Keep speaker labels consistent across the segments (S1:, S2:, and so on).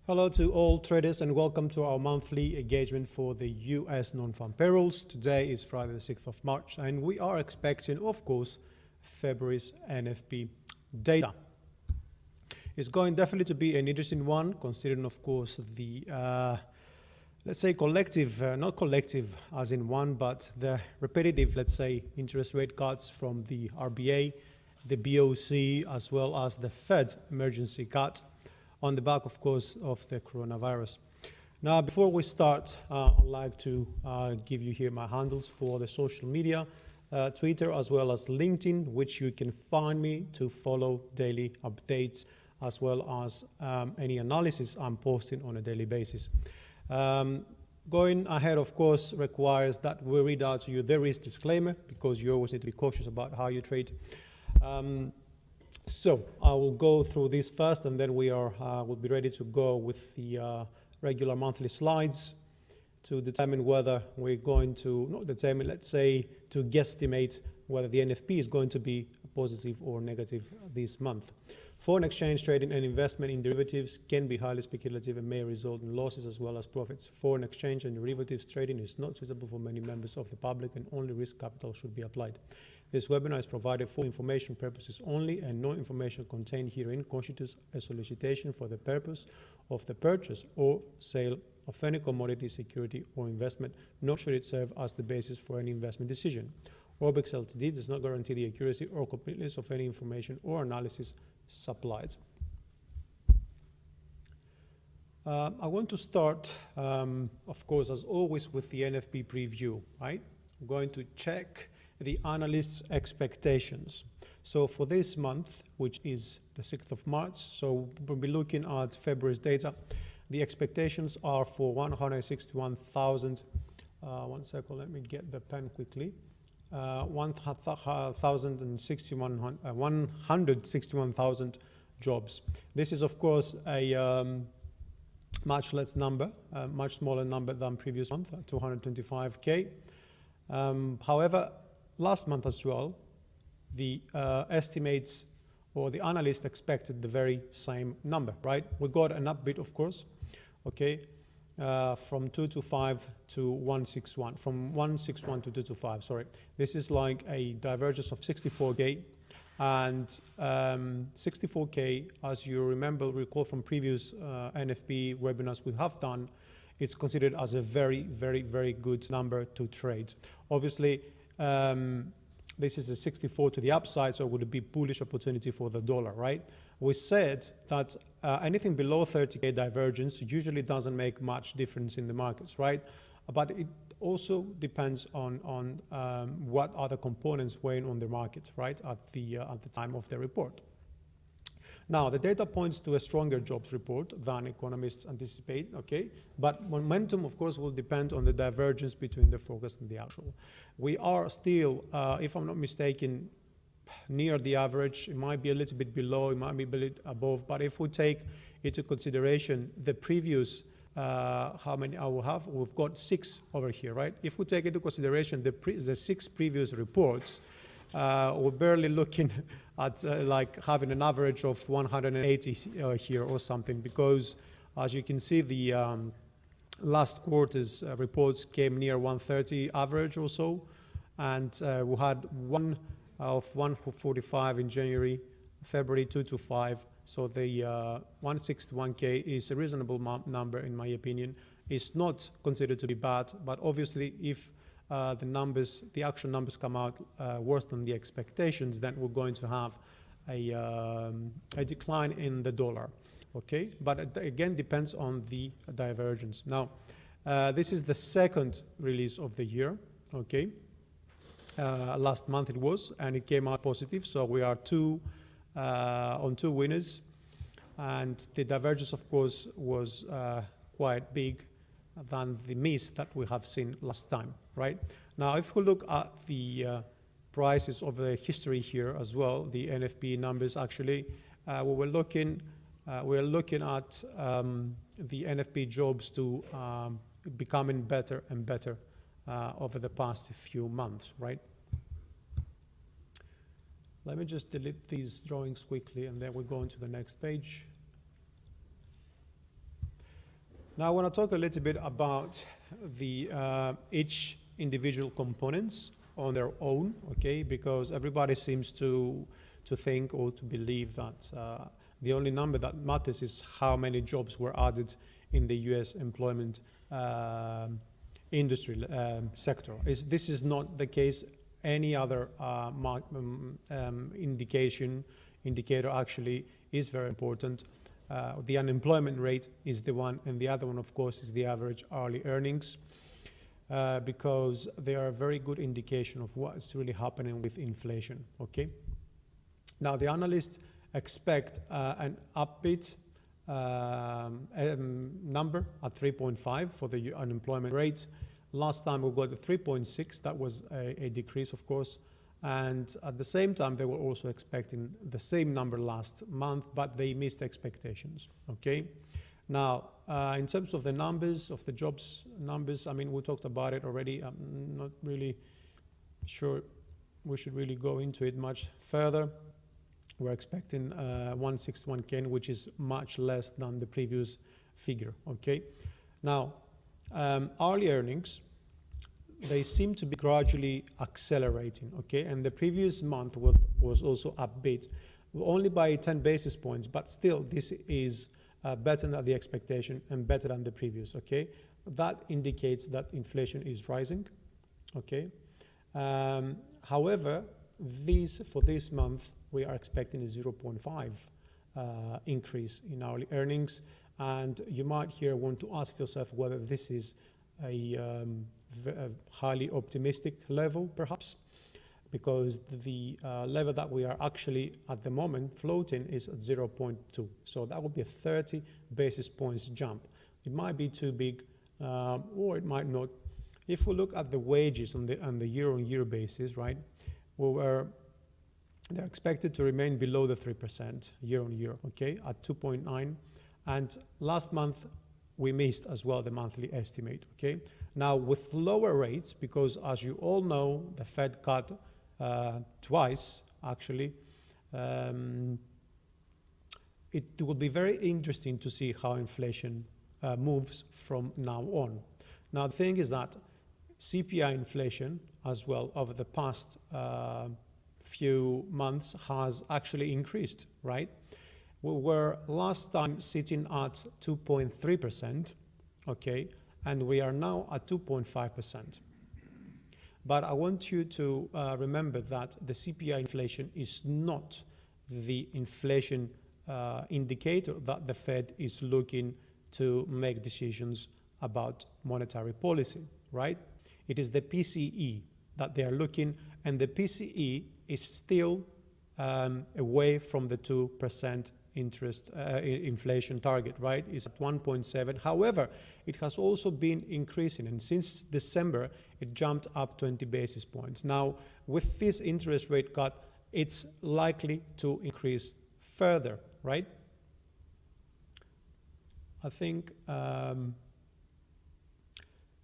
S1: Hello to all traders and welcome to our monthly engagement for the US non-farm payrolls. Today is Friday the 6th of March and we are expecting, of course, February's NFP data. It's going definitely to be an interesting one, considering, of course, the, let's say, collective, not collective as in one, but the repetitive, let's say, interest rate cuts from the RBA, the BOC, as well as the Fed emergency cut, on the back, of course, of the coronavirus. Now, before we start, I'd like to give you here my handles for the social media, Twitter as well as LinkedIn, which you can find me to follow daily updates as well as any analysis I'm posting on a daily basis. Going ahead, of course, requires that we read out to you the risk disclaimer because you always need to be cautious about how you trade. So I will go through this first, and then we'll be ready to go with the regular monthly slides to determine whether we're going to, not determine, let's say, to guesstimate whether the NFP is going to be positive or negative this month. Foreign exchange trading and investment in derivatives can be highly speculative and may result in losses as well as profits. Foreign exchange and derivatives trading is not suitable for many members of the public and only risk capital should be applied. This webinar is provided for information purposes only and no information contained herein constitutes a solicitation for the purpose of the purchase or sale of any commodity, security or investment, nor should it serve as the basis for any investment decision. Orbex Ltd does not guarantee the accuracy or completeness of any information or analysis supplied. I want to start, of course, as always, with the NFP preview, right? I'm going to check the analysts' expectations. So for this month, which is the 6th of March, so we'll be looking at February's data. The expectations are for 161,000, one second, let me get the pen quickly. 161,000 jobs. This is, of course, a much less number, a much smaller number than previous month, 225K. However, last month as well, the estimates or the analysts expected the very same number, right? We got an upbeat, of course, okay, from 225 to 161, from 161 to 225, sorry. This is like a divergence of 64K, and 64K, as you recall from previous NFP webinars we have done, it's considered as a very, very, very good number to trade. Obviously, this is a 64 to the upside, so it would be bullish opportunity for the dollar, right? We said that anything below 30K divergence usually doesn't make much difference in the markets, right? But it also depends on what other components weighing on the market, right, at the time of the report. Now, the data points to a stronger jobs report than economists anticipate, okay? But momentum, of course, will depend on the divergence between the forecast and the actual. We are still, if I'm not mistaken, near the average. It might be a little bit below, it might be a bit above, but if we take into consideration the previous, how many I will have, we've got 6 over here, right? If we take into consideration the 6 previous reports, we're barely looking at like having an average of 180 here or something, because as you can see, the last quarter's reports came near 130 average or so, and we had one of 145 in January, February 225. So the 161K is a reasonable number in my opinion. It's not considered to be bad, but obviously if the actual numbers come out worse than the expectations, then we're going to have a decline in the dollar, okay? But it again depends on the divergence. Now, this is the second release of the year, okay? Last month it was, and it came out positive, so we are on 2 winners, and the divergence, of course, was quite big than the miss that we have seen last time, right? Now, if we look at the prices of the history here as well, the NFP numbers actually, we're looking at the NFP jobs to becoming better and better over the past few months, right? Let me just delete these drawings quickly and then we'll go into the next page. Now I want to talk a little bit about the each individual components on their own, okay? Because everybody seems to think or to believe that the only number that matters is how many jobs were added in the U.S. employment industry sector. This is not the case. Any other indicator actually is very important. The unemployment rate is the one, and the other one, of course, is the average hourly earnings, because they are a very good indication of what's really happening with inflation, okay? Now, the analysts expect an upbeat number at 3.5 for the unemployment rate. Last time we got the 3.6, that was a decrease, of course. And at the same time, they were also expecting the same number last month, but they missed expectations, okay? Now, in terms of the numbers, of the jobs numbers, I mean, we talked about it already. I'm not really sure we should really go into it much further. We're expecting 161K, which is much less than the previous figure, okay? Now, hourly earnings, they seem to be gradually accelerating, okay? And the previous month was also upbeat, only by 10 basis points, but still this is better than the expectation and better than the previous, okay? That indicates that inflation is rising, okay? However, for this month, we are expecting a 0.5 increase in hourly earnings. And you might here want to ask yourself whether this is a highly optimistic level, perhaps, because the level that we are actually at the moment floating is at 0.2. So that would be a 30 basis points jump. It might be too big, or it might not. If we look at the wages on the year-on-year basis, right, they're expected to remain below the 3% year-on-year, okay, at 2.9. And last month, we missed as well the monthly estimate, okay? Now, with lower rates, because as you all know, the Fed cut twice, actually, it will be very interesting to see how inflation moves from now on. Now, the thing is that CPI inflation, as well, over the past few months has actually increased, right? We were last time sitting at 2.3%, okay, and we are now at 2.5%. But I want you to remember that the CPI inflation is not the inflation indicator that the Fed is looking to make decisions about monetary policy, right? It is the PCE that they are looking, and the PCE is still away from the 2% inflation target, right? It's at 1.7. However, it has also been increasing, and since December, it jumped up 20 basis points. Now, with this interest rate cut, it's likely to increase further, right? I think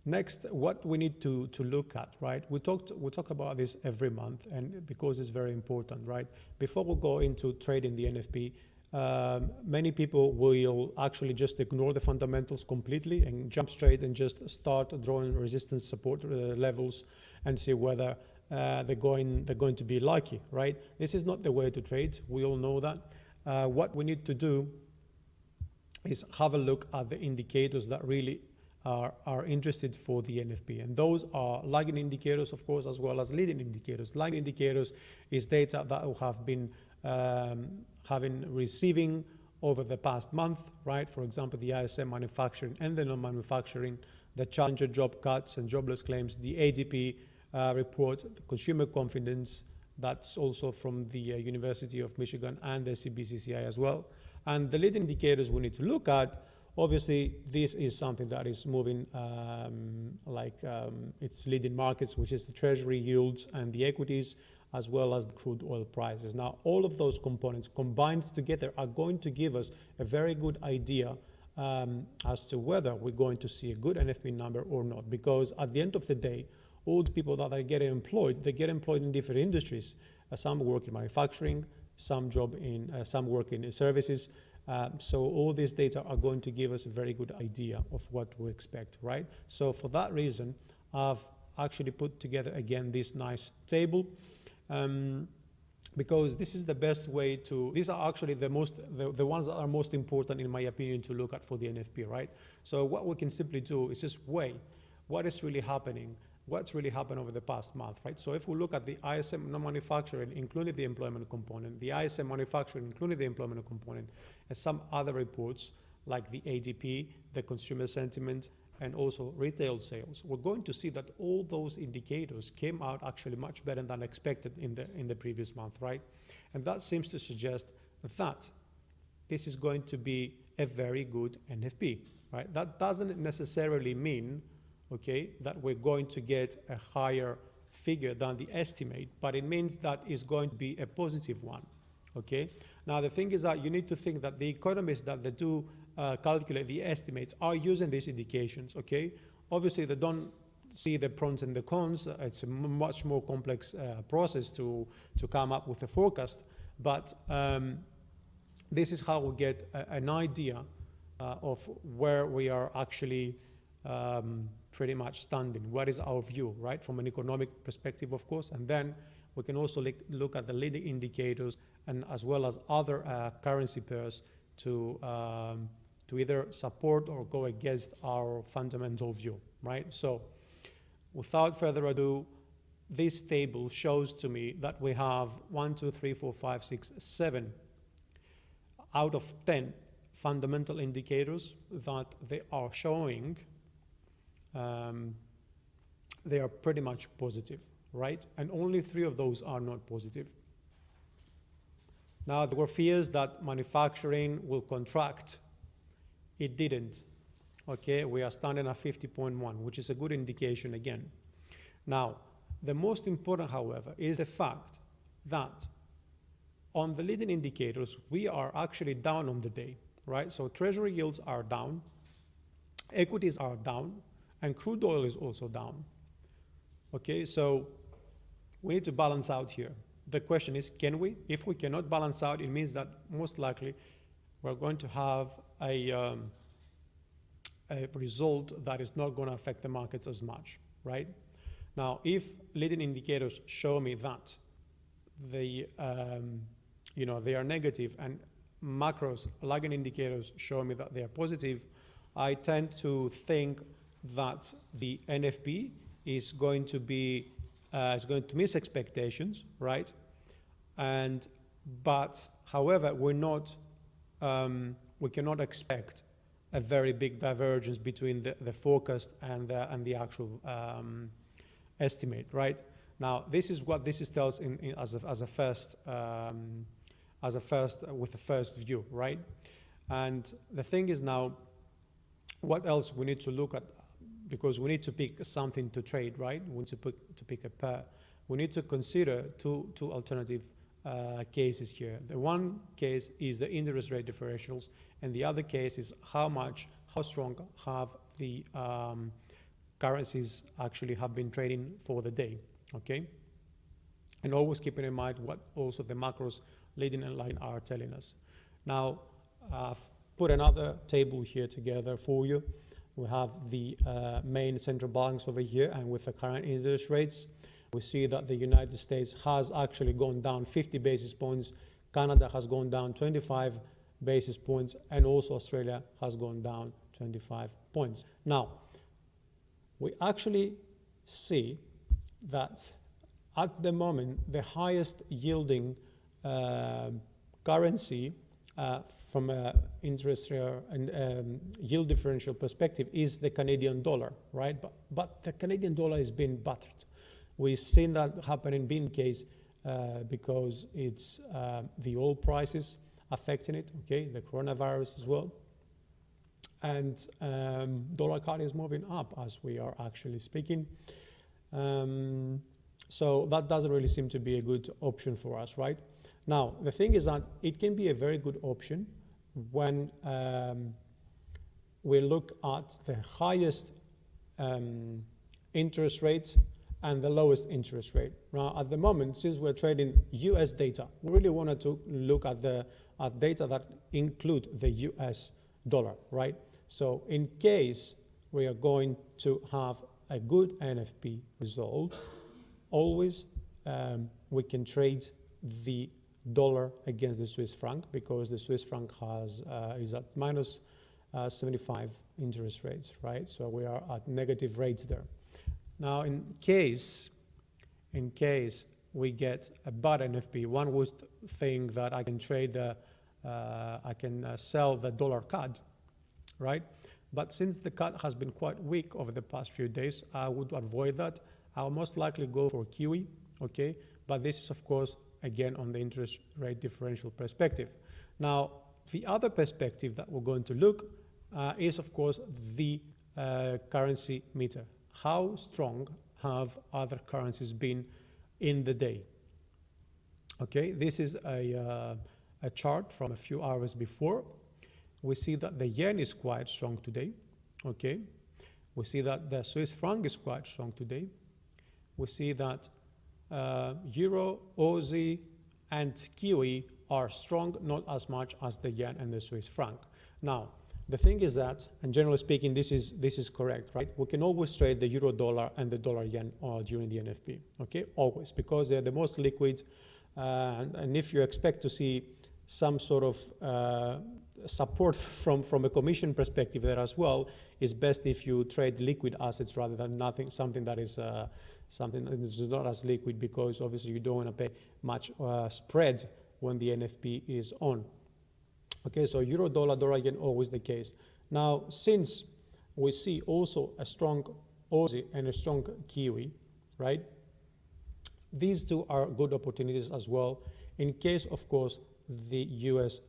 S1: next, what we need to look at, right? We talk about this every month, and because it's very important, right? Before we go into trading the NFP, many people will actually just ignore the fundamentals completely and jump straight and just start drawing resistance support levels and see whether they're going to be lucky, right? This is not the way to trade. We all know that. What we need to do is have a look at the indicators that really are interested for the NFP, and those are lagging indicators, of course, as well as leading indicators. Lagging indicators is data that we have been receiving over the past month, right? For example, the ISM manufacturing and the non-manufacturing, the challenger job cuts and jobless claims, the ADP report, the consumer confidence, that's also from the University of Michigan and the CBCCI as well. And the leading indicators we need to look at, obviously, this is something that is moving its leading markets, which is the treasury yields and the equities, as well as the crude oil prices. Now, all of those components combined together are going to give us a very good idea as to whether we're going to see a good NFP number or not. Because at the end of the day, all the people that are getting employed, they get employed in different industries. Some work in manufacturing, some work in services, So all these data are going to give us a very good idea of what to expect, right? So for that reason, I've actually put together again this nice table, because this is the best way to, these are actually the ones that are most important in my opinion to look at for the NFP, right? So what we can simply do is just weigh what is really happening, what's really happened over the past month, right? So if we look at the ISM non-manufacturing, including the employment component, the ISM manufacturing, including the employment component, and some other reports like the ADP, the consumer sentiment, and also retail sales, we're going to see that all those indicators came out actually much better than expected in the previous month, right? And that seems to suggest that this is going to be a very good NFP, right? That doesn't necessarily mean, okay, that we're going to get a higher figure than the estimate, but it means that it's going to be a positive one, okay? Now, the thing is that you need to think that the economists that they do calculate the estimates are using these indications, okay? Obviously, they don't see the pros and the cons. It's a much more complex process to come up with a forecast, but this is how we get an idea of where we are actually pretty much standing. What is our view, right? From an economic perspective, of course, and then we can also look at the leading indicators and as well as other currency pairs to either support or go against our fundamental view, right? So without further ado, this table shows to me that we have 1, 2, 3, 4, 5, 6, 7 out of 10 fundamental indicators that they are showing they are pretty much positive, right? And only 3 of those are not positive. Now, there were fears that manufacturing will contract. It didn't, okay? We are standing at 50.1, which is a good indication again. Now, the most important, however, is the fact that on the leading indicators, we are actually down on the day, right? So treasury yields are down, equities are down, and crude oil is also down, okay? So we need to balance out here. The question is, can we? If we cannot balance out, it means that most likely we're going to have a result that is not going to affect the markets as much, right? Now, if leading indicators show me that they are negative and macros, lagging indicators show me that they are positive, I tend to think that the NFP is going to be miss expectations, right? But however, we cannot expect a very big divergence between the forecast and the actual estimate, right? Now, this is what this tells as a first with the first view, right? And the thing is now, what else we need to look at? Because we need to pick something to trade, right? We need to pick a pair. We need to consider two alternative cases here. The one case is the interest rate differentials, and the other case is how strong have the currencies actually have been trading for the day, okay? And always keeping in mind what also the macros leading in line are telling us. Now, I've put another table here together for you. We have the main central banks over here, and with the current interest rates, we see that the United States has actually gone down 50 basis points, Canada has gone down 25 basis points, and also Australia has gone down 25 points. Now, we actually see that at the moment, the highest yielding currency from an interest rate and yield differential perspective is the Canadian dollar, right? But the Canadian dollar has been battered. We've seen that happen in being case because it's the oil prices affecting it, okay, the coronavirus as well. And dollar card is moving up as we are actually speaking. So that doesn't really seem to be a good option for us, right? Now, the thing is that it can be a very good option when we look at the highest interest rates and the lowest interest rate. Now, at the moment, since we're trading US data, we really wanted to look at data that include the US dollar, right? So in case we are going to have a good NFP result, always we can trade the dollar against the Swiss franc, because the Swiss franc is at minus 75 interest rates, right? So we are at negative rates there. Now, in case we get a bad NFP, one would think that I can trade sell the dollar CAD, right? But since the CAD has been quite weak over the past few days, I would avoid that. I'll most likely go for QE, okay? But this is, of course, again, on the interest rate differential perspective. Now, the other perspective that we're going to look is, of course, the currency meter. How strong have other currencies been in the day? Okay, this is a chart from a few hours before. We see that the yen is quite strong today. Okay, we see that the Swiss franc is quite strong today. We see that Euro, Aussie, and Kiwi are strong, not as much as the yen and the Swiss franc. Now, the thing is that, and generally speaking, this is correct, right? We can always trade the euro dollar and the dollar yen during the NFP, okay? Always, because they're the most liquid, and if you expect to see some sort of support from a commission perspective there as well, it's best if you trade liquid assets rather than something that is not as liquid, because obviously you don't want to pay much spread when the NFP is on. Okay, so euro dollar, dollar yen, always the case. Now, since we see also a strong Aussie and a strong Kiwi, right? These two are good opportunities as well, in case, of course, the US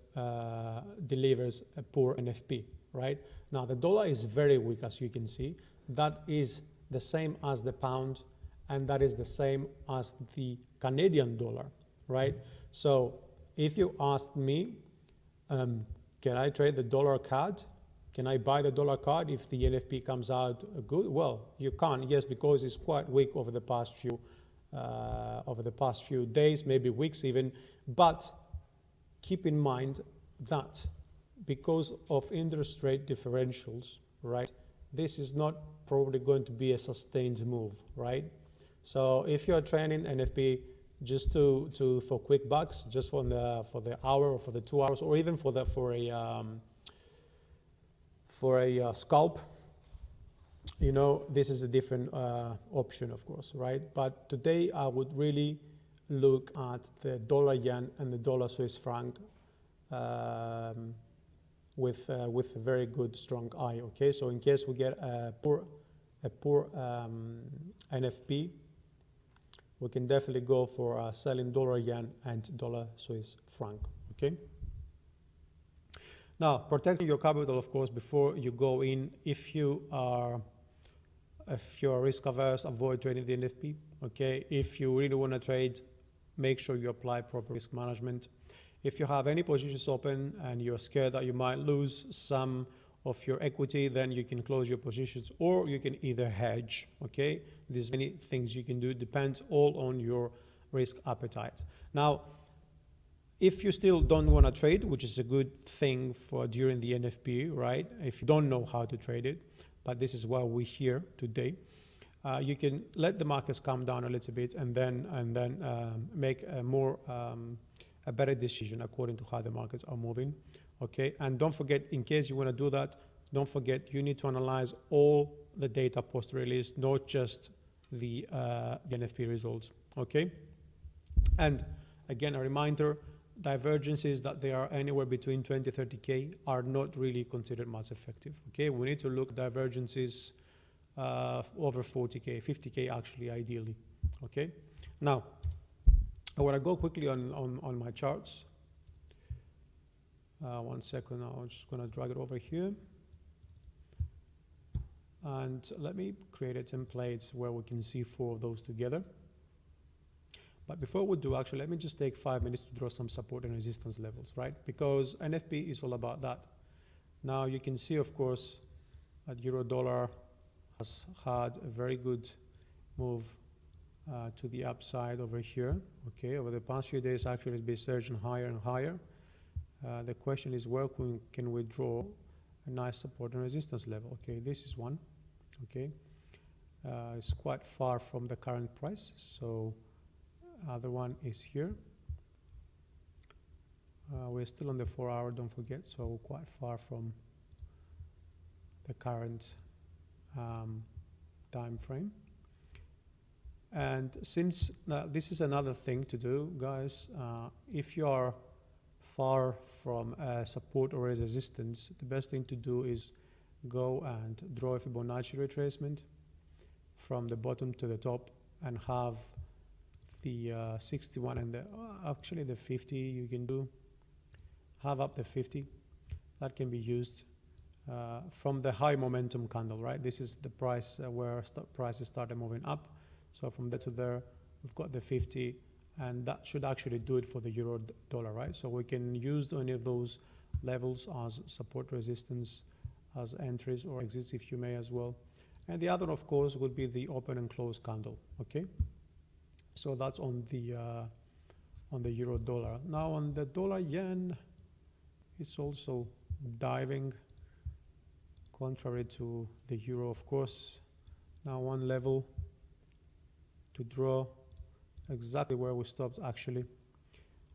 S1: delivers a poor NFP, right? Now, the dollar is very weak, as you can see. That is the same as the pound, and that is the same as the Canadian dollar, right? So if you asked me, can I trade the dollar CAD? Can I buy the dollar CAD if the NFP comes out good? Well, you can, yes, because it's quite weak over the past few days, maybe weeks even. But keep in mind that because of interest rate differentials, right, this is not probably going to be a sustained move, right? So if you're trading NFP just for quick bucks, just for the hour or for the 2 hours, or even for a scalp, you know, this is a different option, of course, right? But today I would really look at the dollar yen and the dollar Swiss franc with a very good strong eye. Okay, so in case we get a poor NFP, we can definitely go for selling dollar yen and dollar Swiss franc. Okay. Now, protecting your capital, of course, before you go in. If you're risk averse, avoid trading the NFP. Okay. If you really want to trade, make sure you apply proper risk management. If you have any positions open and you're scared that you might lose some of your equity, then you can close your positions, or you can either hedge. Okay, there's many things you can do. It depends all on your risk appetite. Now, if you still don't want to trade, which is a good thing for during the NFP, right? If you don't know how to trade it, but this is why we're here today. You can let the markets calm down a little bit and then make a better decision according to how the markets are moving. Okay, and don't forget, in case you want to do that, don't forget you need to analyze all the data post-release, not just the NFP results. Okay, and again, a reminder, divergences that they are anywhere between 20-30K are not really considered much effective. Okay, we need to look at divergences over 40K, 50K actually, ideally. Okay, now I want to go quickly on my charts. 1 second, I'm just going to drag it over here. And let me create a template where we can see 4 of those together. But before we do, actually, let me just take 5 minutes to draw some support and resistance levels, right? Because NFP is all about that. Now you can see, of course, that euro dollar has had a very good move to the upside over here. Okay, over the past few days, actually, it's been surging higher and higher. The question is, where can we draw a nice support and resistance level? Okay, this is one. Okay, it's quite far from the current price, so other one is here. We're still on the 4-hour, don't forget, so we're quite far from the current time frame. And since this is another thing to do, guys, if you are far from support or resistance, the best thing to do is go and draw a Fibonacci retracement from the bottom to the top and have the 61 and actually the 50 you can do. Have up the 50. That can be used from the high momentum candle, right? This is the price where prices started moving up. So from there to there, we've got the 50, and that should actually do it for the euro dollar, right? So we can use any of those levels as support, resistance, as entries or exits if you may as well. And the other, of course, would be the open and close candle, okay? So that's on the euro dollar. Now on the dollar yen, it's also diving contrary to the euro, of course. Now one level to draw exactly where we stopped actually.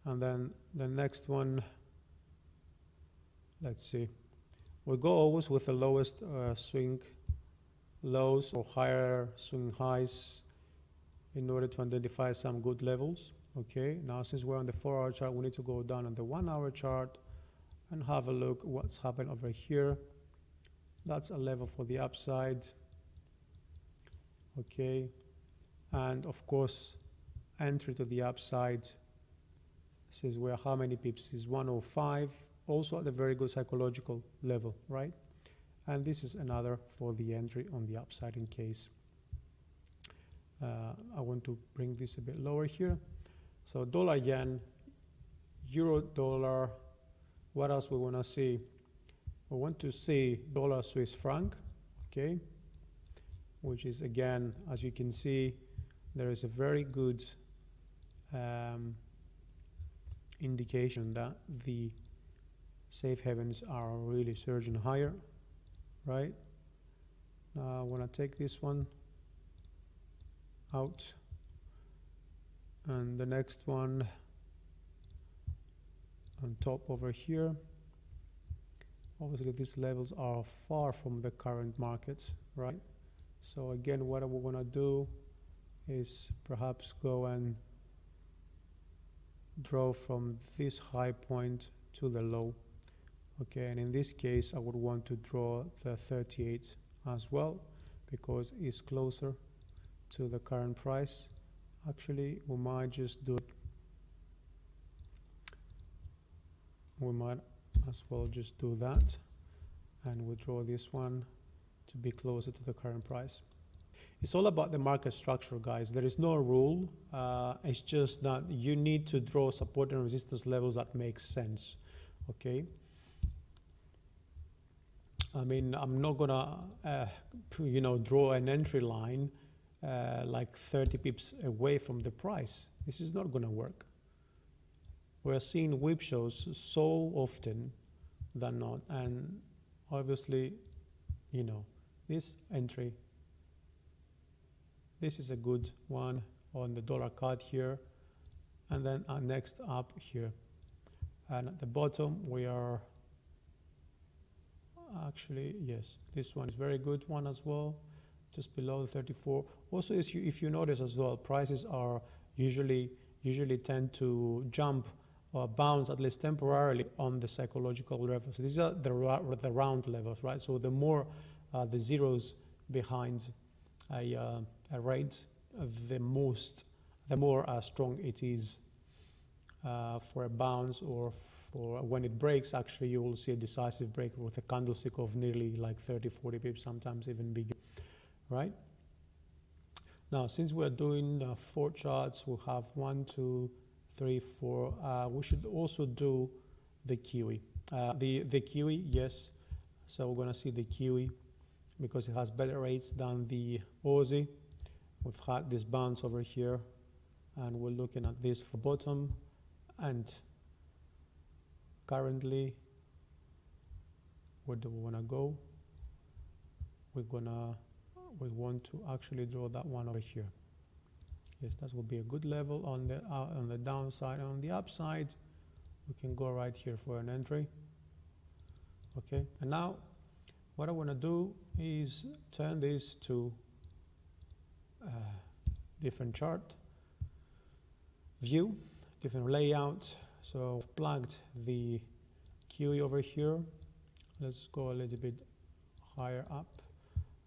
S1: And then the next one, let's see. We go always with the lowest swing lows or higher swing highs in order to identify some good levels. Okay, now since we're on the 4-hour chart, we need to go down on the 1-hour chart and have a look what's happened over here. That's a level for the upside. Okay, and of course entry to the upside. This is where how many pips is 105, also at a very good psychological level, right? And this is another for the entry on the upside in case. I want to bring this a bit lower here. So dollar yen, euro dollar. What else we want to see? We want to see dollar Swiss franc, okay, which is again, as you can see, there is a very good indication that the safe havens are really surging higher, right? Now I want to take this one out, and the next one on top over here. Obviously these levels are far from the current markets, right? So again, what we're going to do is perhaps go and draw from this high point to the low. Okay, and in this case I would want to draw the 38 as well because it's closer to the current price. Actually, we might just do it. We might as well just do that and we draw this one to be closer to the current price. It's all about the market structure, guys. There is no rule. It's just that you need to draw support and resistance levels that make sense. Okay. I mean, I'm not gonna, draw an entry line like 30 pips away from the price. This is not gonna work. We're seeing whip shows so often than not, and obviously, this entry. This is a good one on the dollar card here, and then our next up here. And at the bottom, we are actually, yes, this one is very good one as well, just below the 34. Also, if you notice as well, prices are usually tend to jump or bounce at least temporarily on the psychological levels. These are the round levels, right? So the more the zeros behind a rate, the more strong it is for a bounce, or for when it breaks. Actually, you will see a decisive break with a candlestick of nearly like 30-40 pips, sometimes even bigger, right? Now, since we're doing 4 charts, we'll have 1, 2, 3, 4. We should also do the Kiwi. The Kiwi, yes. So we're going to see the Kiwi because it has better rates than the Aussie. We've had this bounce over here, and we're looking at this for bottom, and currently, where do we want to go? We want to actually draw that one over here. Yes, that will be a good level on the downside. On the upside, we can go right here for an entry. Okay, and now what I want to do is turn this to different chart view, different layout. So I've plugged the QE over here. Let's go a little bit higher up.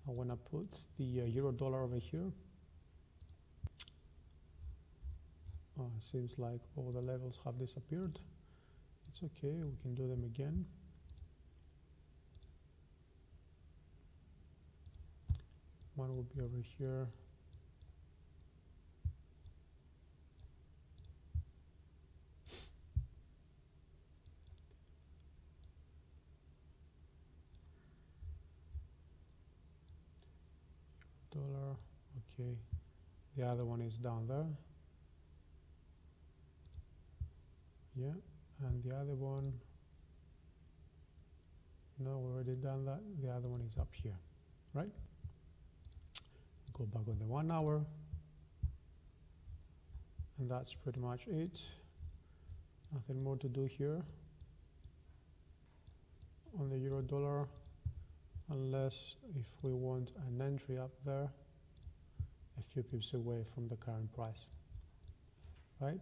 S1: I want to put the euro dollar over here. Oh, it seems like all the levels have disappeared. It's okay, we can do them again. One will be over here. Dollar, okay. The other one is down there. Yeah, and the other one, no, we've already done that. The other one is up here, right? Go back on the 1 hour, and that's pretty much it. Nothing more to do here on the euro dollar, unless if we want an entry up there a few pips away from the current price, right?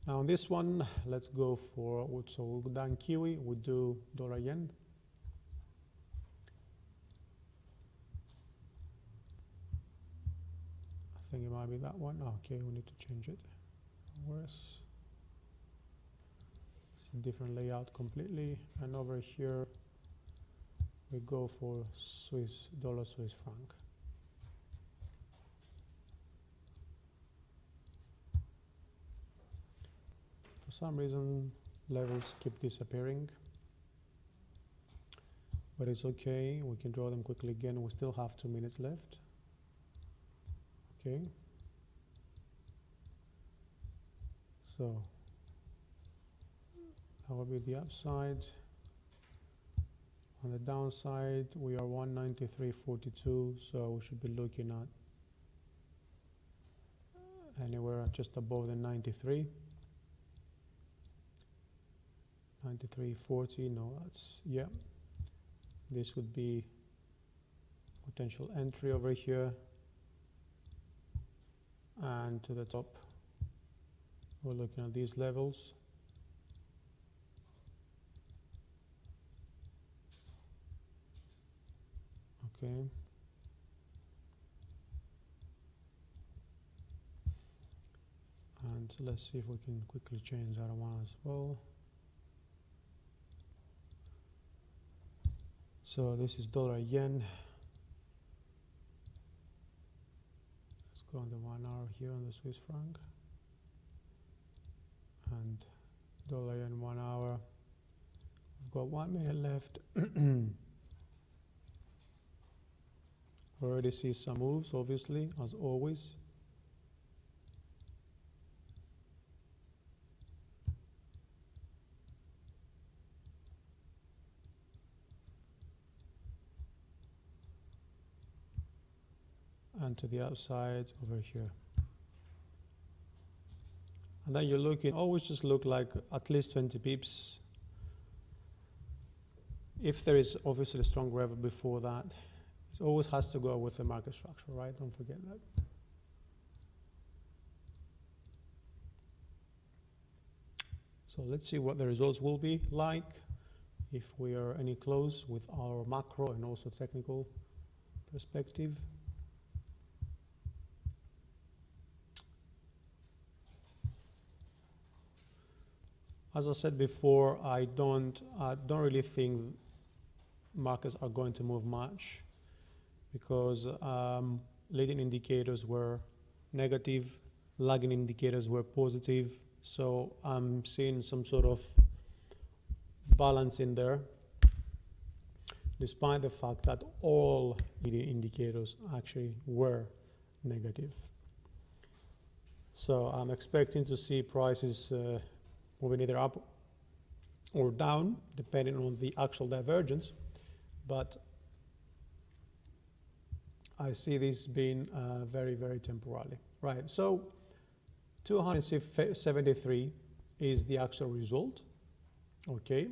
S1: Now on this one, let's go for, so we've done Kiwi, we do dollar yen. I think it might be that one. Oh, okay, we need to change it. Worse. It's a different layout completely. And over here, we go for Swiss dollar, Swiss franc. For some reason, levels keep disappearing. But it's okay, we can draw them quickly again. We still have 2 minutes left. Okay. So, that will be the upside. On the downside, we are 193.42, so we should be looking at anywhere just above the 93. 93.40, no, that's, yeah. This would be potential entry over here. And to the top, we're looking at these levels. Okay. And let's see if we can quickly change that one as well. So this is dollar yen. Let's go on the 1 hour here on the Swiss franc. And dollar yen 1 hour. We've got 1 minute left. Already see some moves, obviously, as always. And to the upside over here. And then you're looking, always just look like at least 20 pips. If there is obviously a strong level before that, it always has to go with the market structure, right? Don't forget that. So let's see what the results will be like if we are any close with our macro and also technical perspective. As I said before, I don't really think markets are going to move much because leading indicators were negative, lagging indicators were positive. So I'm seeing some sort of balance in there, despite the fact that all leading indicators actually were negative. So I'm expecting to see prices moving either up or down, depending on the actual divergence. But I see this being very, very temporarily. Right, so 273 is the actual result, okay,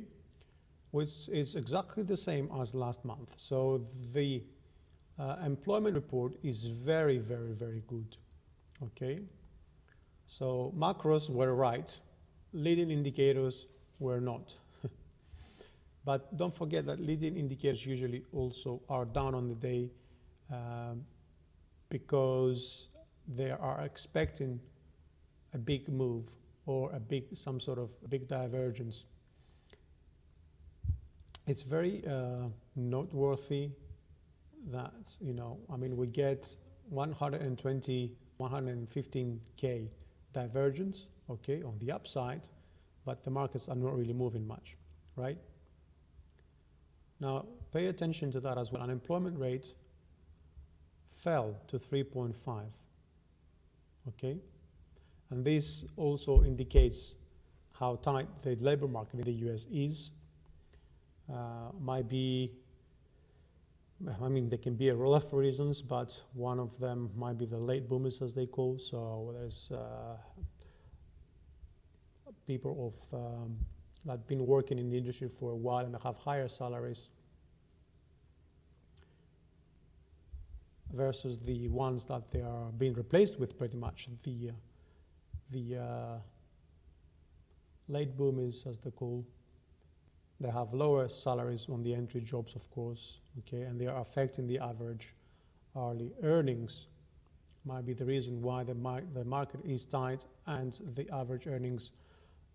S1: which is exactly the same as last month. So the employment report is very, very, very good, okay. So macros were right, leading indicators were not. But don't forget that leading indicators usually also are down on the day because they are expecting a big move or some sort of big divergence. It's very noteworthy that, you know, I mean, we get 120, 115K divergence, okay, on the upside, but the markets are not really moving much, right? Now, pay attention to that as well. Unemployment rate fell to 3.5, okay? And this also indicates how tight the labor market in the US is. Might be, I mean, there can be a lot of reasons, but one of them might be the late boomers, as they call. So there's people of that have been working in the industry for a while and have higher salaries versus the ones that they are being replaced with, pretty much. The late boomers, as they call, they have lower salaries on the entry jobs, of course, okay, and they are affecting the average hourly earnings. Might be the reason why the market is tight and the average earnings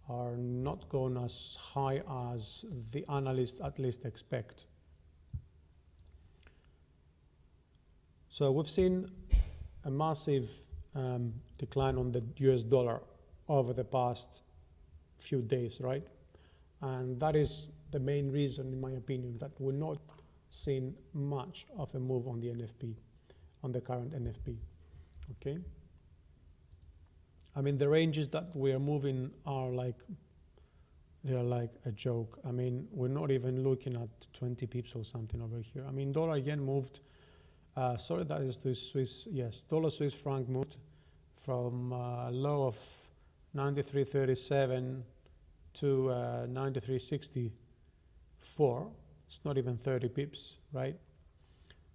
S1: are not going as high as the analysts at least expect. So we've seen a massive decline on the US dollar over the past few days, right? And that is the main reason, in my opinion, that we're not seeing much of a move on the NFP, on the current NFP, okay? I mean, the ranges that we are moving are like, they're like a joke. I mean, we're not even looking at 20 pips or something over here. I mean, dollar yen moved, sorry, that is the Swiss, yes, dollar Swiss franc moved from a low of 93.37 to 93.64. It's not even 30 pips, right?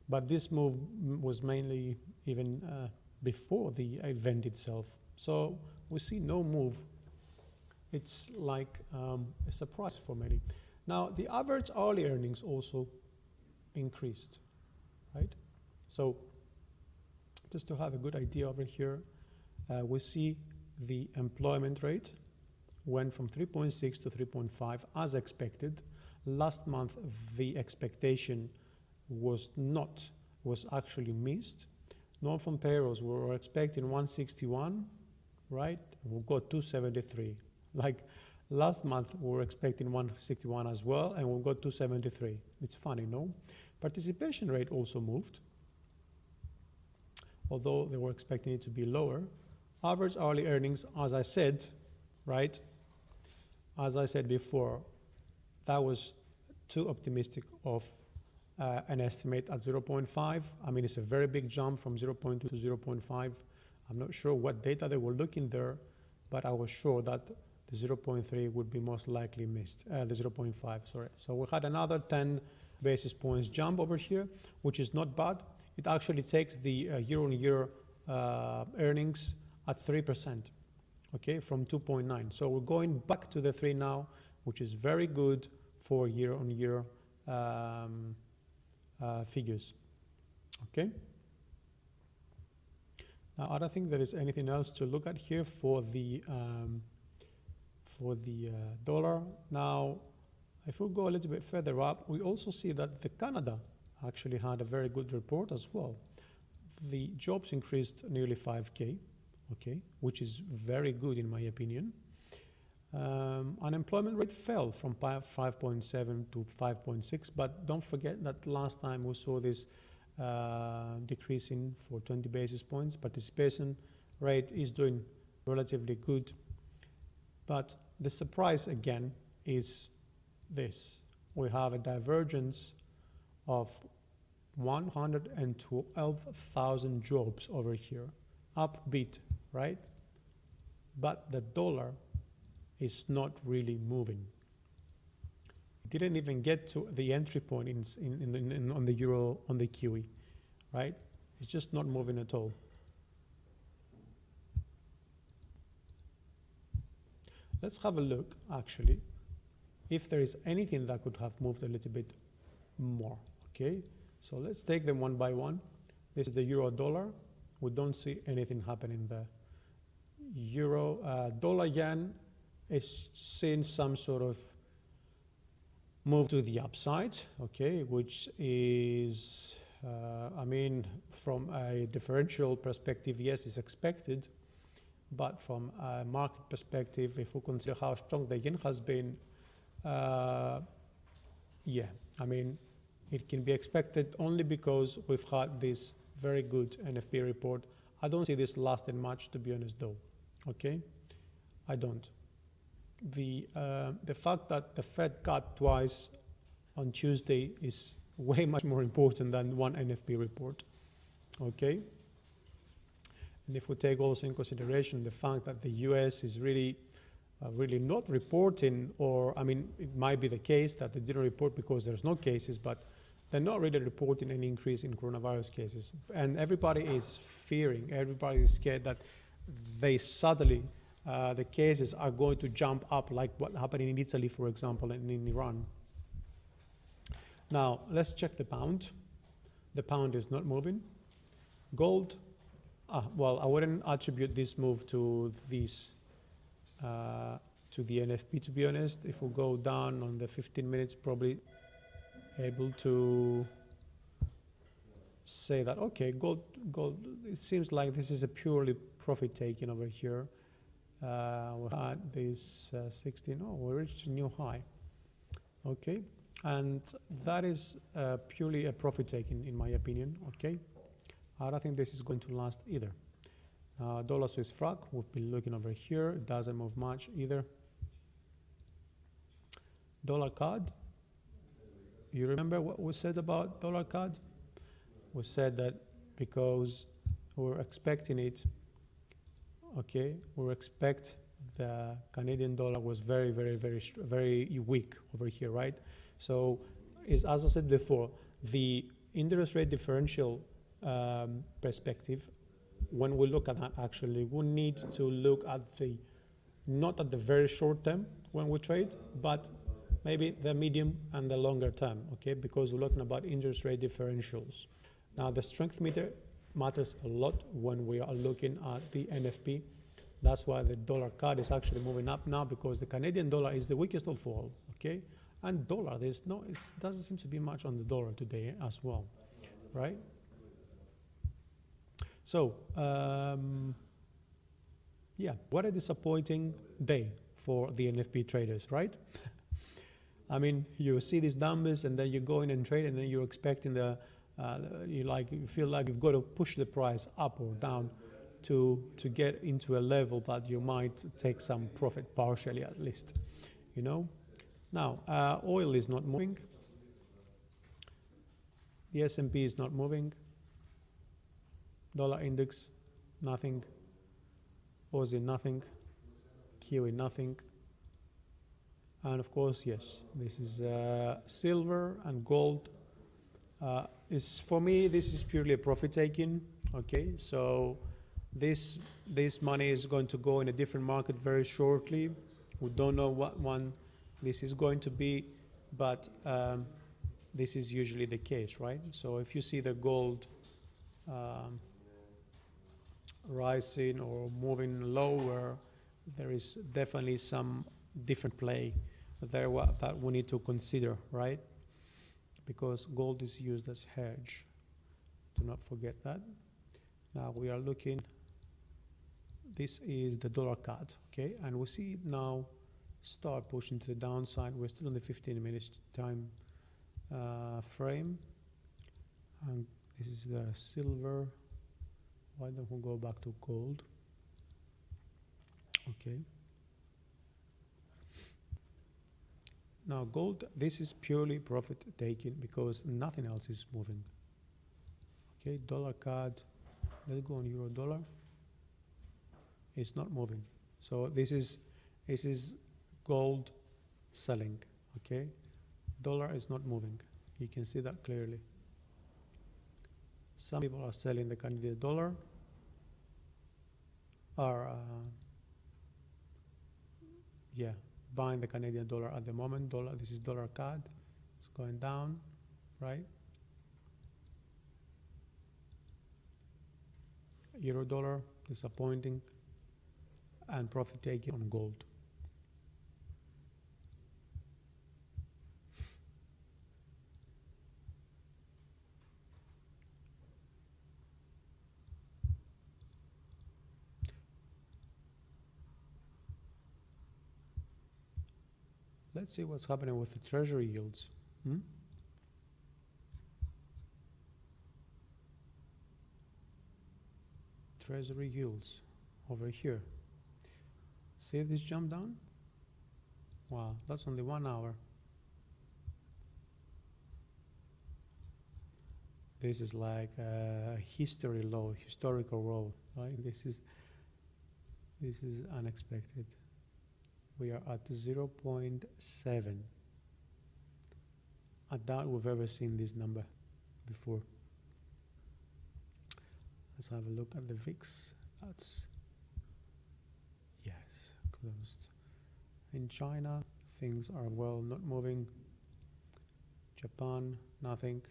S1: But this move was mainly even before the event itself. So we see no move. It's like a surprise for many. Now, the average hourly earnings also increased, right? So just to have a good idea over here, we see the employment rate went from 3.6 to 3.5 as expected. Last month, the expectation was actually missed. Non-farm payrolls, we were expecting 161, right? We got 273. Like last month, we were expecting 161 as well, and we got 273. It's funny, no? Participation rate also moved, although they were expecting it to be lower. Average hourly earnings, as I said, right? As I said before, that was too optimistic of an estimate at 0.5. I mean, it's a very big jump from 0.2 to 0.5. I'm not sure what data they were looking there, but I was sure that the 0.3 would be most likely missed, the 0.5, sorry. So we had another 10 basis points jump over here, which is not bad. It actually takes the year-on-year earnings at 3%, okay, from 2.9. So we're going back to the 3 now, which is very good for year-on-year figures, okay? Now, I don't think there is anything else to look at here for the dollar. Now, if we go a little bit further up, we also see that the Canada actually had a very good report as well. The jobs increased nearly 5K, okay, which is very good in my opinion. Unemployment rate fell from 5.7 to 5.6, but don't forget that last time we saw this decreasing for 20 basis points. Participation rate is doing relatively good. But the surprise again is this. We have a divergence of 112,000 jobs over here, upbeat, right? But the dollar is not really moving. It didn't even get to the entry point on the euro, on the QE, right? It's just not moving at all. Let's have a look, actually, if there is anything that could have moved a little bit more, okay? So let's take them one by one. This is the euro dollar. We don't see anything happening there. Euro dollar yen is seeing some sort of move to the upside, okay, which is, I mean, from a differential perspective, yes, it's expected, but from a market perspective, if we consider how strong the yen has been, yeah, I mean, it can be expected only because we've had this very good NFP report. I don't see this lasting much, to be honest, though. Okay, I don't. The fact that the Fed cut twice on Tuesday is way much more important than one NFP report. Okay, and if we take also in consideration the fact that the US is really not reporting, or I mean, it might be the case that they didn't report because there's no cases, but they're not really reporting any increase in coronavirus cases. And everybody is fearing, everybody is scared that they suddenly, the cases are going to jump up like what happened in Italy, for example, and in Iran. Now, let's check the pound. The pound is not moving. Gold, well, I wouldn't attribute this move to this, to the NFP, to be honest. If we go down on the 15 minutes, probably able to say that, okay, gold, it seems like this is a purely profit taking over here. We had this 16, we reached a new high. Okay, and that is purely a profit taking, in my opinion. Okay, I don't think this is going to last either. Dollar Swiss franc, we've been looking over here, it doesn't move much either. Dollar CAD, you remember what we said about dollar CAD? We said that because we're expecting it, okay, we expect the Canadian dollar was very weak over here, right? So, as I said before, the interest rate differential perspective, when we look at that, actually, we need to look at not at the very short term when we trade, but maybe the medium and the longer term, okay? Because we're looking about interest rate differentials. Now, the strength meter matters a lot when we are looking at the NFP. That's why the dollar CAD is actually moving up now, because the Canadian dollar is the weakest of all, okay? And dollar, it doesn't seem to be much on the dollar today as well, right? So, yeah, what a disappointing day for the NFP traders, right? I mean, you see these numbers and then you go in and trade, and then you're expecting you feel like you've got to push the price up or down to get into a level that you might take some profit, partially at least, you know. Now, oil is not moving. The S&P is not moving. Dollar index, nothing. Aussie, nothing. Kiwi, nothing. And of course, yes, this is silver and gold. For me, this is purely a profit taking. Okay, so this money is going to go in a different market very shortly. We don't know what one this is going to be, but this is usually the case, right? So if you see the gold rising or moving lower, there is definitely some different play there that we need to consider, right? Because gold is used as hedge. Do not forget that. Now we are looking, this is the dollar CAD, okay? And we see it now start pushing to the downside. We're still on the 15 minutes time frame. And This is the silver. Why don't we go back to gold? Okay. Now gold, this is purely profit taking because nothing else is moving. Okay, dollar CAD, let's go on euro dollar. It's not moving. So this is gold selling, okay? Dollar is not moving. You can see that clearly. Some people are selling the Canadian dollar, are buying the Canadian dollar at the moment. Dollar, this is dollar CAD. It's going down, right? Euro dollar disappointing, and profit taking on gold. Let's see what's happening with the treasury yields. Treasury yields over here. See this jump down? Wow, that's only 1 hour. This is like a history low, historical low, right? This is unexpected. We are at 0.7. I doubt we've ever seen this number before. Let's have a look at the VIX. That's, yes, closed. In China, things are not moving. Japan, nothing.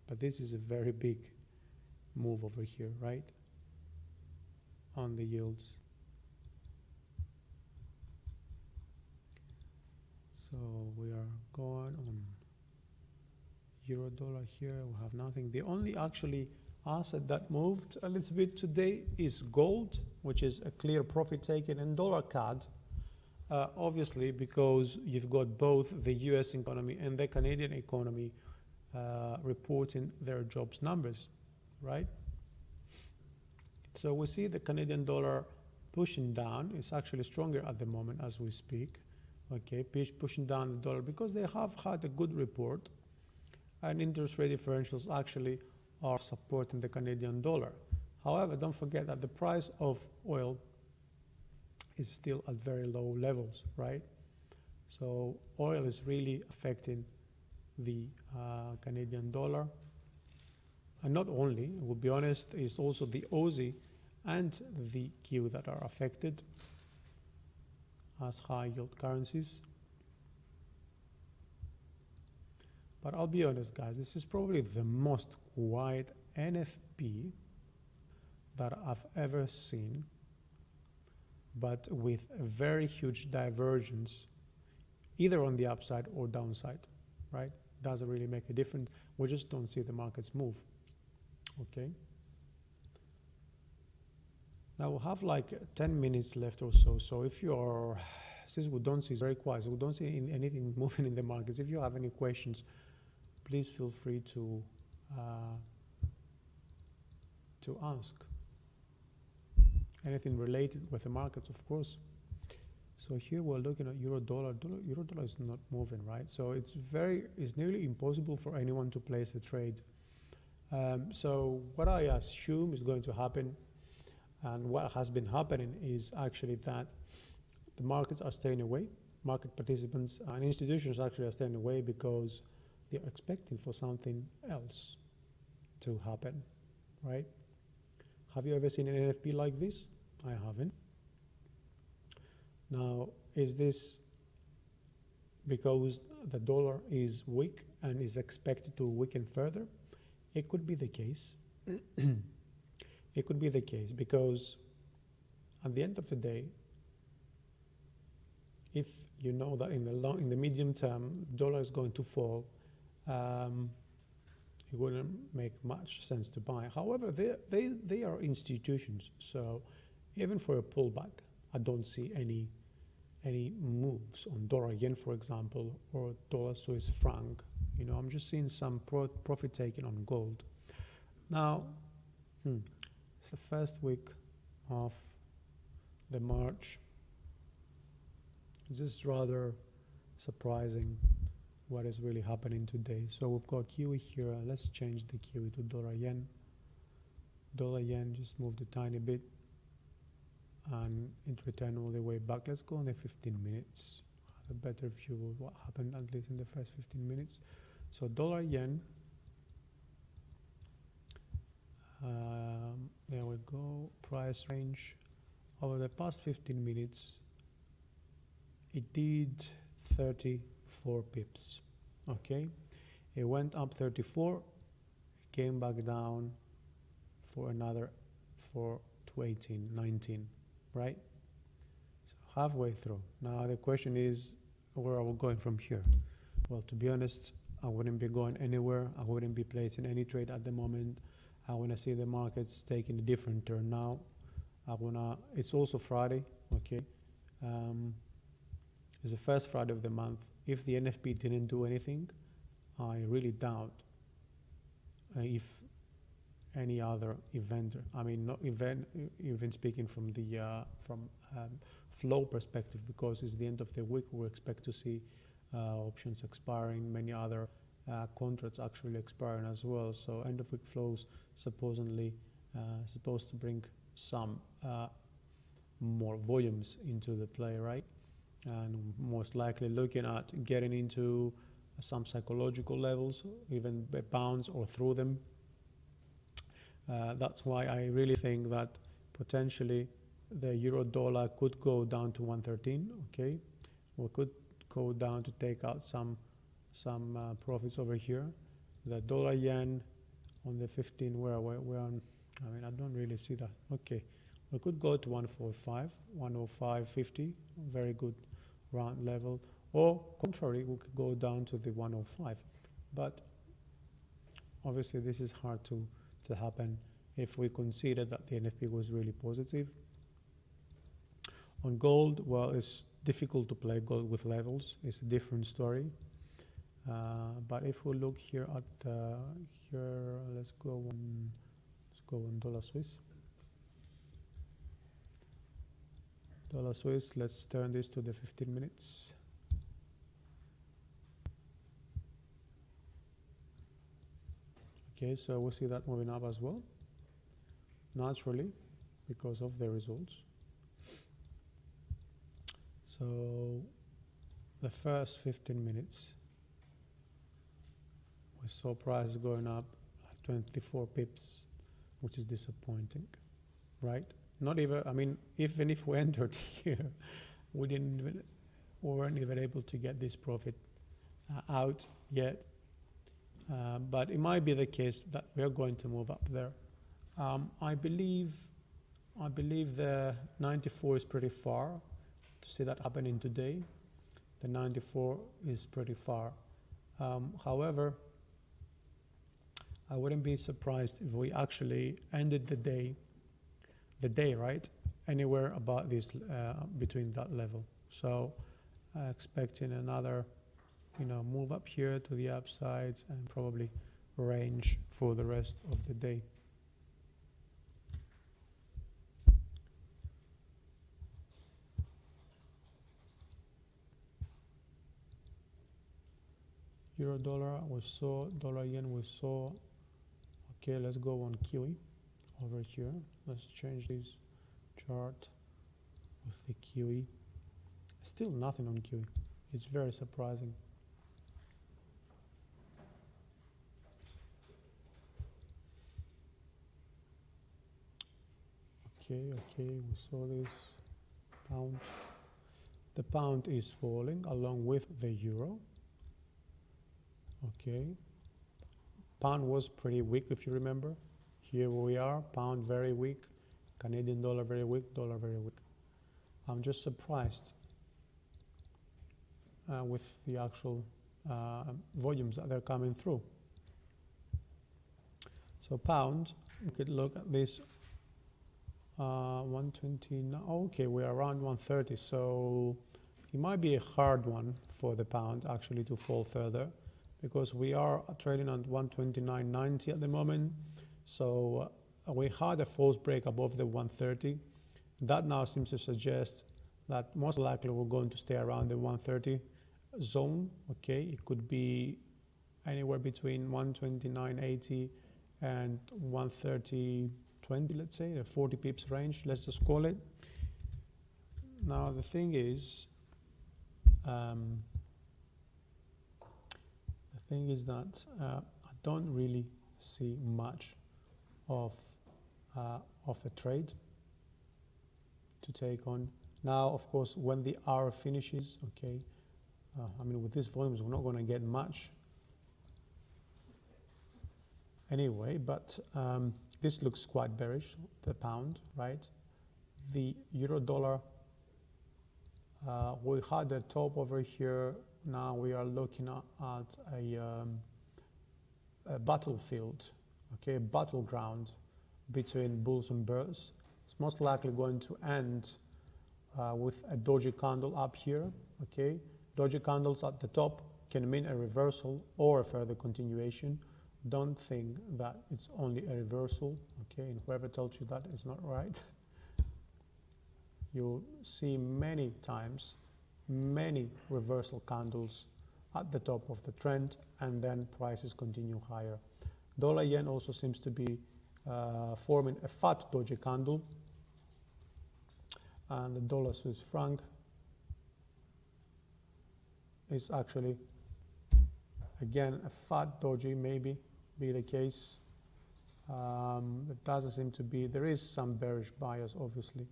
S1: But this is a very big move over here, right? On the yields. So we are going on euro dollar here. We have nothing. The only actually asset that moved a little bit today is gold, which is a clear profit taken, and dollar CAD. Obviously, because you've got both the US economy and the Canadian economy reporting their jobs numbers, right? So we see the Canadian dollar pushing down. It's actually stronger at the moment as we speak. Okay, pushing down the dollar because they have had a good report, and interest rate differentials actually are supporting the Canadian dollar. However, don't forget that the price of oil is still at very low levels, right? So oil is really affecting the Canadian dollar. And not only, we'll be honest, it's also the Aussie and the Q that are affected as high yield currencies. But I'll be honest, guys, this is probably the most quiet NFP that I've ever seen, but with a very huge divergence, either on the upside or downside, right? Doesn't really make a difference. We just don't see the markets move, okay? Now we'll have like 10 minutes left or so. So if you're, since we don't see, it's very quiet, so we don't see anything moving in the markets. If you have any questions, please feel free to ask. Anything related with the markets, of course. So here we're looking at euro dollar. Euro dollar is not moving, right? So it's nearly impossible for anyone to place a trade. So what I assume is going to happen, and what has been happening, is actually that the markets are staying away. Market participants and institutions actually are staying away because they're expecting for something else to happen, right? Have you ever seen an NFP like this? I haven't. Now, is this because the dollar is weak and is expected to weaken further? It could be the case. It could be the case because at the end of the day, if you know that in the medium term, the dollar is going to fall, it wouldn't make much sense to buy. However, they are institutions, so even for a pullback, I don't see any moves on dollar yen, for example, or dollar Swiss franc. You know, I'm just seeing some profit taking on gold. Now, it's the first week of the March. It's just rather surprising what is really happening today. So we've got Kiwi here. Let's change the Kiwi to dollar yen. Dollar yen just moved a tiny bit and it returned all the way back. Let's go on the 15 minutes. Have a better view of what happened, at least in the first 15 minutes. So dollar yen, there we go, price range. Over the past 15 minutes, it did 34 pips, okay? It went up 34, came back down for another 4 to 18, 19, right? So halfway through. Now the question is, where are we going from here? Well, to be honest, I wouldn't be going anywhere. I wouldn't be placing any trade at the moment. I want to see the markets taking a different turn now. It's also Friday, okay? It's the first Friday of the month. If the NFP didn't do anything, I really doubt if any other event, I mean not event, even speaking from the flow perspective, because it's the end of the week, we expect to see options expiring, many other contracts actually expiring as well. So end of week flows supposedly supposed to bring some more volumes into the play, right? And most likely looking at getting into some psychological levels, even bounce or through them. That's why I really think that potentially the euro dollar could go down to 113, okay? Or could go down to take out some profits over here. The dollar yen on the 15, where we're on, I mean, I don't really see that. Okay, we could go to 145, 105.50, very good round level. Or contrary, we could go down to the 105. But obviously this is hard to happen if we consider that the NFP was really positive. On gold, well, it's difficult to play gold with levels. It's a different story. But if we look here at here, let's go on dollar Swiss. Dollar Swiss. Let's turn this to the 15 minutes. Okay, so we see that moving up as well, naturally, because of the results. So the first 15 minutes, we saw prices going up like 24 pips, which is disappointing, right? Not even, I mean, even if we entered here, we weren't even able to get this profit out yet. But it might be the case that we are going to move up there. I believe the 94 is pretty far to see that happening today. The 94 is pretty far. However, I wouldn't be surprised if we actually ended the day, right, anywhere about this, between that level. So expecting another, move up here to the upside and probably range for the rest of the day. Euro dollar we saw, dollar yen we saw. Okay, let's go on Kiwi over here. Let's change this chart with the Kiwi. Still nothing on Kiwi. It's very surprising. Okay, we saw this pound. The pound is falling along with the euro. Okay, pound was pretty weak, if you remember. Here we are, pound very weak, Canadian dollar very weak, dollar very weak. I'm just surprised with the actual volumes that they're coming through. So pound, we could look at this 120. Okay, we're around 130, so it might be a hard one for the pound actually to fall further, because we are trading on 129.90 at the moment. So we had a false break above the 130. That now seems to suggest that most likely we're going to stay around the 130 zone. Okay, it could be anywhere between 129.80 and 130.20, let's say, the 40 pips range, let's just call it. Now the thing is, that I don't really see much of a trade to take on. Now, of course, when the hour finishes, okay, I mean, with these volumes, we're not going to get much anyway, but this looks quite bearish, the pound, right? The euro dollar, we had a top over here. Now we are looking at a battlefield, okay, a battleground between bulls and bears. It's most likely going to end with a doji candle up here, okay? Doji candles at the top can mean a reversal or a further continuation. Don't think that it's only a reversal, okay? And whoever told you that is not right. You'll see many times, many reversal candles at the top of the trend, and then prices continue higher. Dollar yen also seems to be forming a fat doji candle, and the dollar Swiss franc is actually again a fat doji, maybe be the case. It doesn't seem to be. There is some bearish bias, obviously.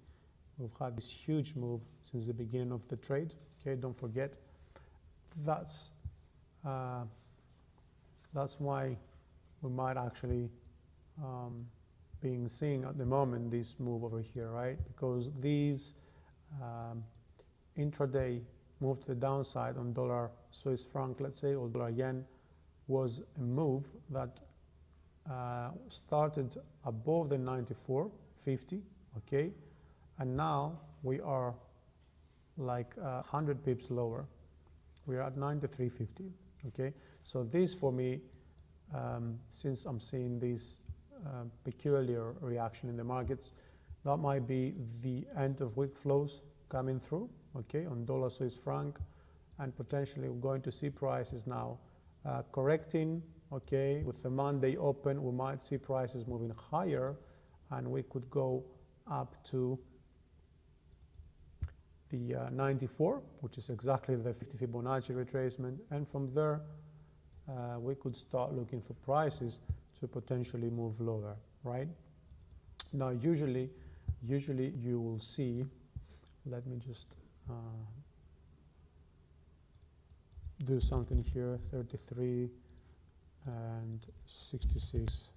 S1: We've had this huge move since the beginning of the trade. Okay, don't forget. That's why we might actually being seeing at the moment this move over here, right? Because these intraday move to the downside on dollar Swiss franc, let's say, or dollar yen, was a move that started above the 94.50, okay? And now we are like 100 pips lower. We are at 93.50, okay? So this for me, since I'm seeing this peculiar reaction in the markets, that might be the end of week flows coming through, okay, on dollar Swiss franc, and potentially we're going to see prices now correcting, okay. With the Monday open, we might see prices moving higher, and we could go up to the 94, which is exactly the 50 Fibonacci retracement, and from there we could start looking for prices to potentially move lower, right? Now usually you will see, let me just do something here, 33 and 66.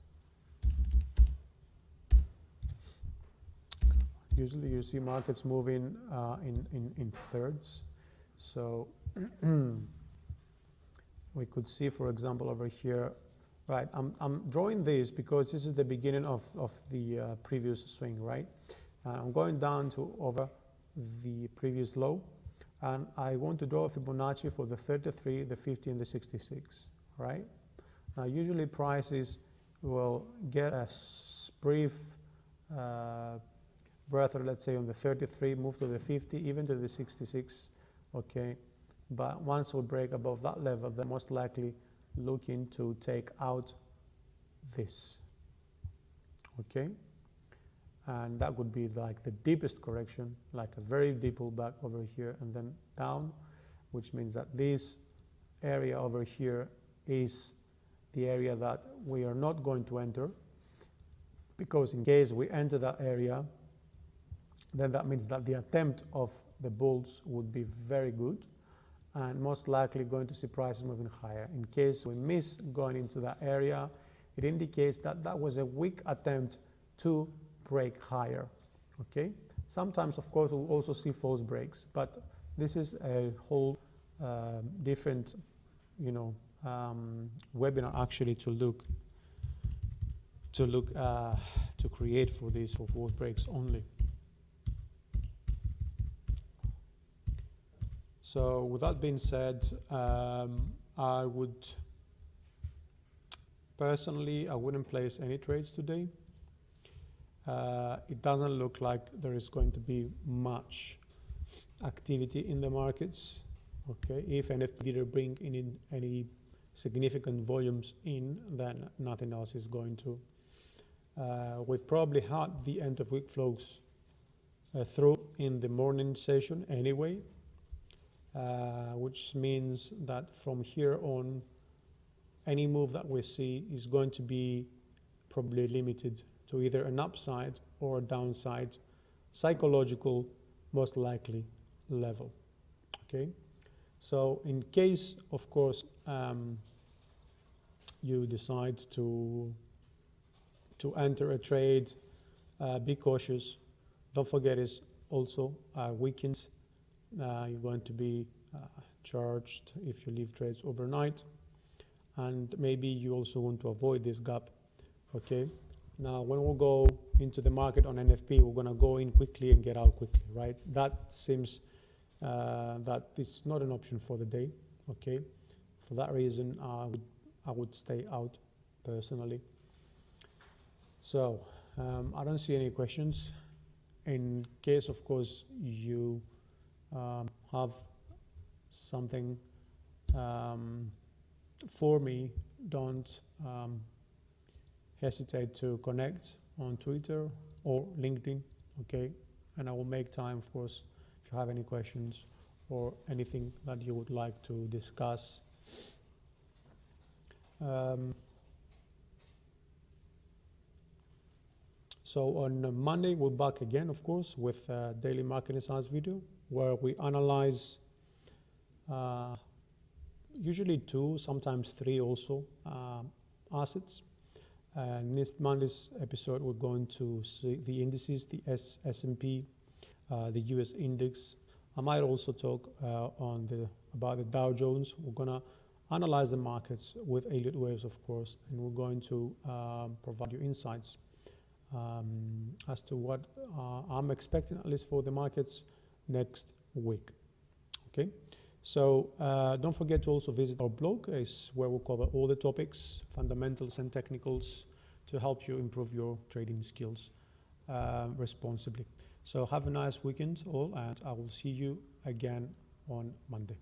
S1: Usually you see markets moving in thirds. So we could see, for example, over here, right, I'm drawing this because this is the beginning of the previous swing, right? I'm going down to over the previous low, and I want to draw a Fibonacci for the 33, the 50, and the 66, right? Now usually prices will get a brief breather, let's say on the 33, move to the 50, even to the 66, okay? But once we break above that level, they're most likely looking to take out this, okay? And that would be like the deepest correction, like a very deep pullback over here and then down, which means that this area over here is the area that we are not going to enter, because in case we enter that area, then that means that the attempt of the bulls would be very good and most likely going to see prices moving higher. In case we miss going into that area, it indicates that that was a weak attempt to break higher, okay? Sometimes, of course, we'll also see false breaks, but this is a whole different, webinar actually to create for this, for false breaks only. So with that being said, I would Personally, I wouldn't place any trades today. It doesn't look like there is going to be much activity in the markets. Okay, if NFP didn't bring in any significant volumes in, then nothing else is going to. We probably had the end of week flows through in the morning session anyway, which means that from here on, any move that we see is going to be probably limited to either an upside or a downside, psychological, most likely level. Okay, so in case, of course, you decide to enter a trade, be cautious. Don't forget, it's also weekends. You're going to be charged if you leave trades overnight, and maybe you also want to avoid this gap. Okay, now when we go into the market on NFP, we're going to go in quickly and get out quickly, right? That seems that is not an option for the day. Okay, for that reason, I would stay out personally. So I don't see any questions. In case, of course, you have something for me, don't hesitate to connect on Twitter or LinkedIn, okay? And I will make time, of course, if you have any questions or anything that you would like to discuss. So on Monday, we're back again, of course, with a daily market insights video where we analyze usually 2, sometimes 3 also assets. In this Monday's episode, we're going to see the indices, the S&P, the US index. I might also talk about the Dow Jones. We're going to analyze the markets with Elliott waves, of course, and we're going to provide you insights as to what I'm expecting, at least for the markets next week. Okay, so don't forget to also visit our blog, is where we'll cover all the topics, fundamentals and technicals, to help you improve your trading skills responsibly. So have a nice weekend all, and I will see you again on Monday.